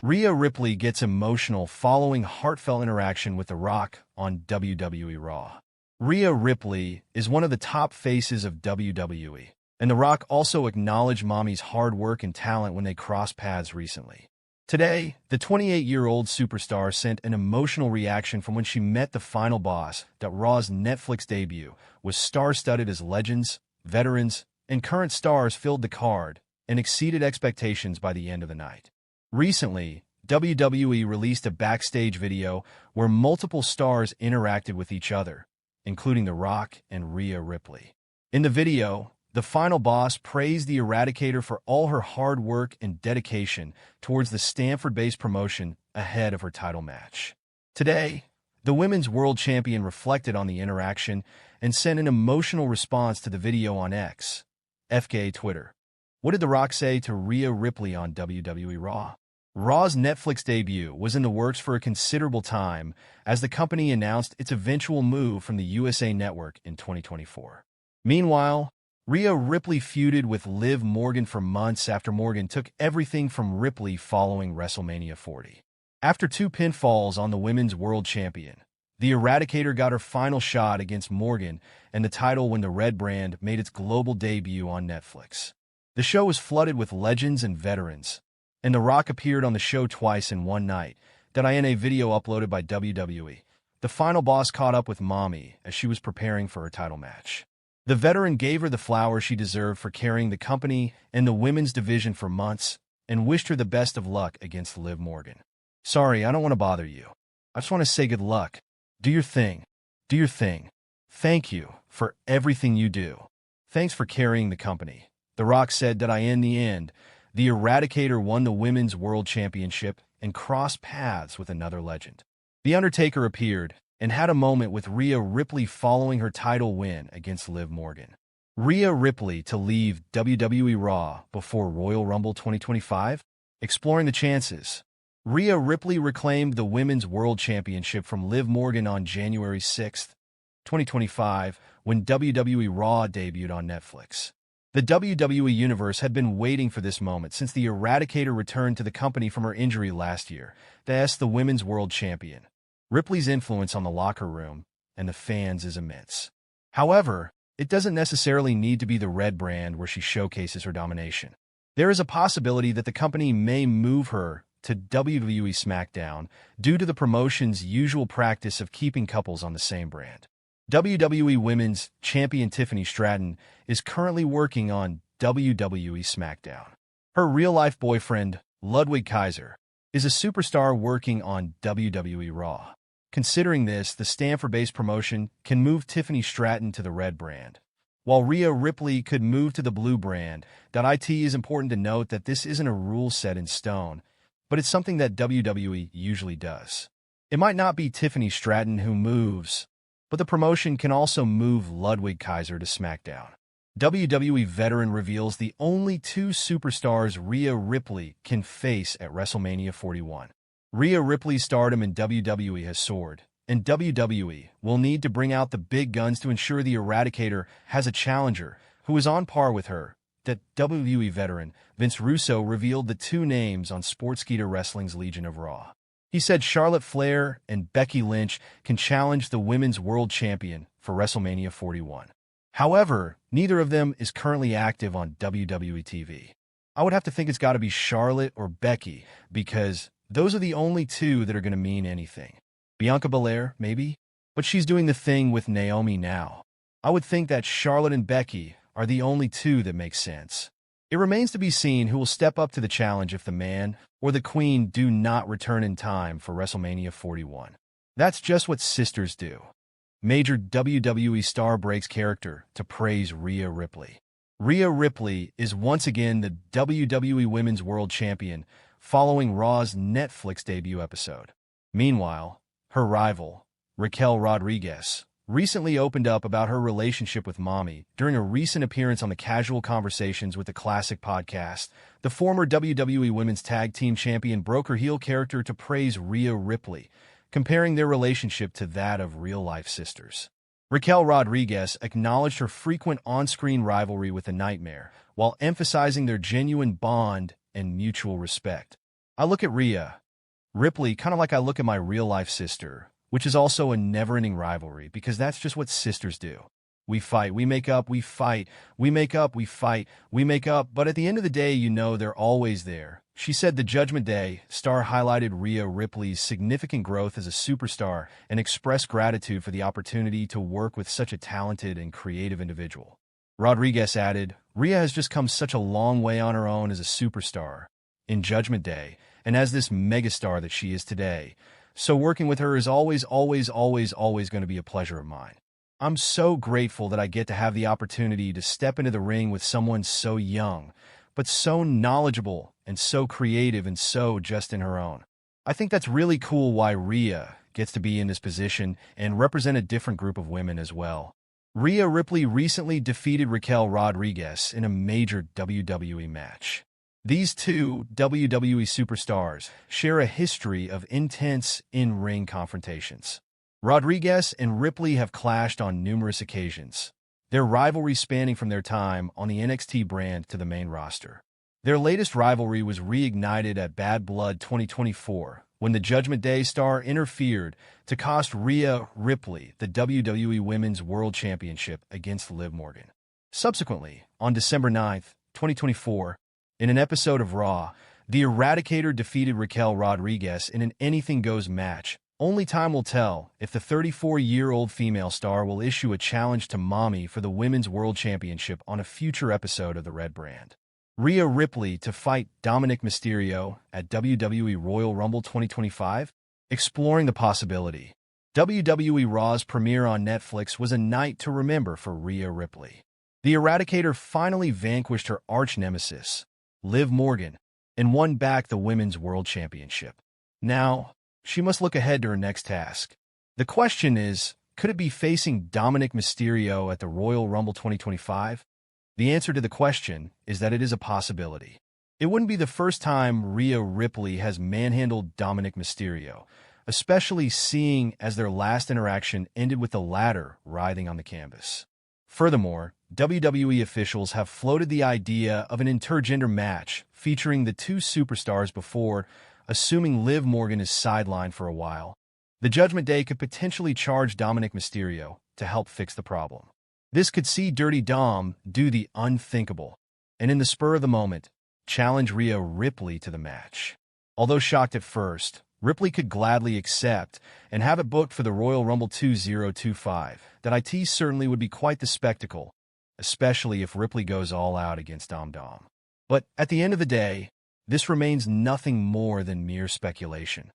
Rhea Ripley gets emotional following heartfelt interaction with The Rock on WWE Raw. Rhea Ripley is one of the top faces of WWE, and The Rock also acknowledged Mommy's hard work and talent when they crossed paths recently. Today, the 28-year-old superstar sent an emotional reaction from when she met the final boss that Raw's Netflix debut was star-studded as legends, veterans, and current stars filled the card and exceeded expectations by the end of the night. Recently, WWE released a backstage video where multiple stars interacted with each other, including The Rock and Rhea Ripley. In the video, the final boss praised the Eradicator for all her hard work and dedication towards the Stanford-based promotion ahead of her title match. Today, the Women's World Champion reflected on the interaction and sent an emotional response to the video on X, FK Twitter. What did The Rock say to Rhea Ripley on WWE Raw? Raw's Netflix debut was in the works for a considerable time as the company announced its eventual move from the USA Network in 2024. Meanwhile, Rhea Ripley feuded with Liv Morgan for months after Morgan took everything from Ripley following WrestleMania 40. After 2 pinfalls on the Women's World Champion, the Eradicator got her final shot against Morgan and the title when the Red Brand made its global debut on Netflix. The show was flooded with legends and veterans, and The Rock appeared on the show twice in one night. In a video uploaded by WWE, the final boss caught up with Mommy as she was preparing for her title match. The veteran gave her the flowers she deserved for carrying the company and the women's division for months and wished her the best of luck against Liv Morgan. Sorry, I don't want to bother you. I just want to say good luck. Do your thing. Do your thing. Thank you for everything you do. Thanks for carrying the company. The Rock said that in the end, the Eradicator won the Women's World Championship and crossed paths with another legend. The Undertaker appeared and had a moment with Rhea Ripley following her title win against Liv Morgan. Rhea Ripley to leave WWE Raw before Royal Rumble 2025? Exploring the chances. Rhea Ripley reclaimed the Women's World Championship from Liv Morgan on January 6, 2025, when WWE Raw debuted on Netflix. The WWE Universe had been waiting for this moment since the Eradicator returned to the company from her injury last year, as the Women's World Champion. Ripley's influence on the locker room and the fans is immense. However, it doesn't necessarily need to be the Red Brand where she showcases her domination. There is a possibility that the company may move her to WWE SmackDown due to the promotion's usual practice of keeping couples on the same brand. WWE Women's Champion Tiffany Stratton is currently working on WWE SmackDown. Her real-life boyfriend, Ludwig Kaiser, is a superstar working on WWE Raw. Considering this, the Stanford-based promotion can move Tiffany Stratton to the Red Brand, while Rhea Ripley could move to the Blue Brand. It is important to note that this isn't a rule set in stone, but it's something that WWE usually does. It might not be Tiffany Stratton who moves, but the promotion can also move Ludwig Kaiser to SmackDown. WWE veteran reveals the only 2 superstars Rhea Ripley can face at WrestleMania 41. Rhea Ripley's stardom in WWE has soared, and WWE will need to bring out the big guns to ensure the Eradicator has a challenger who is on par with her. That WWE veteran Vince Russo revealed the 2 names on Sportskeeda Wrestling's Legion of Raw. He said Charlotte Flair and Becky Lynch can challenge the Women's World Champion for WrestleMania 41. However, neither of them is currently active on WWE TV. I would have to think it's got to be Charlotte or Becky, because those are the only 2 that are going to mean anything. Bianca Belair, maybe? But she's doing the thing with Naomi now. I would think that Charlotte and Becky are the only 2 that make sense. It remains to be seen who will step up to the challenge if the man or the queen do not return in time for WrestleMania 41. That's just what sisters do. Major WWE star breaks character to praise Rhea Ripley. Rhea Ripley is once again the WWE Women's World Champion following Raw's Netflix debut episode. Meanwhile, her rival, Raquel Rodriguez, recently opened up about her relationship with Mommy during a recent appearance on the Casual Conversations with the Classic podcast. The former WWE Women's Tag Team Champion broke her heel character to praise Rhea Ripley, comparing their relationship to that of real-life sisters. Raquel Rodriguez acknowledged her frequent on-screen rivalry with the Nightmare, while emphasizing their genuine bond and mutual respect. I look at Rhea Ripley kind of like I look at my real-life sister, which is also a never-ending rivalry because that's just what sisters do. We fight, we make up, we fight, we make up, we fight, we make up, but at the end of the day, you know they're always there. She said the Judgment Day star highlighted Rhea Ripley's significant growth as a superstar and expressed gratitude for the opportunity to work with such a talented and creative individual. Rodriguez added, Rhea has just come such a long way on her own as a superstar in Judgment Day and as this megastar that she is today. So working with her is always going to be a pleasure of mine. I'm so grateful that I get to have the opportunity to step into the ring with someone so young, but so knowledgeable and so creative and so just in her own. I think that's really cool why Rhea gets to be in this position and represent a different group of women as well. Rhea Ripley recently defeated Raquel Rodriguez in a major WWE match. These two WWE superstars share a history of intense in-ring confrontations. Rodriguez and Ripley have clashed on numerous occasions, their rivalry spanning from their time on the NXT brand to the main roster. Their latest rivalry was reignited at Bad Blood 2024 when the Judgment Day star interfered to cost Rhea Ripley the WWE Women's World Championship against Liv Morgan. Subsequently, on December 9th, 2024, in an episode of Raw, the Eradicator defeated Raquel Rodriguez in an Anything Goes match. Only time will tell if the 34-year-old female star will issue a challenge to Mommy for the Women's World Championship on a future episode of the Red Brand. Rhea Ripley to fight Dominic Mysterio at WWE Royal Rumble 2025, exploring the possibility. WWE Raw's premiere on Netflix was a night to remember for Rhea Ripley. The Eradicator finally vanquished her arch-nemesis, Liv Morgan, and won back the Women's World Championship. Now, she must look ahead to her next task. The question is, could it be facing Dominic Mysterio at the Royal Rumble 2025? The answer to the question is that it is a possibility. It wouldn't be the first time Rhea Ripley has manhandled Dominic Mysterio, especially seeing as their last interaction ended with the latter writhing on the canvas. Furthermore, WWE officials have floated the idea of an intergender match featuring the two superstars before, assuming Liv Morgan is sidelined for a while. The Judgment Day could potentially charge Dominic Mysterio to help fix the problem. This could see Dirty Dom do the unthinkable, and in the spur of the moment, challenge Rhea Ripley to the match. Although shocked at first, Ripley could gladly accept and have it booked for the Royal Rumble 2025. That IT certainly would be quite the spectacle, especially if Ripley goes all out against Dom. But at the end of the day, this remains nothing more than mere speculation.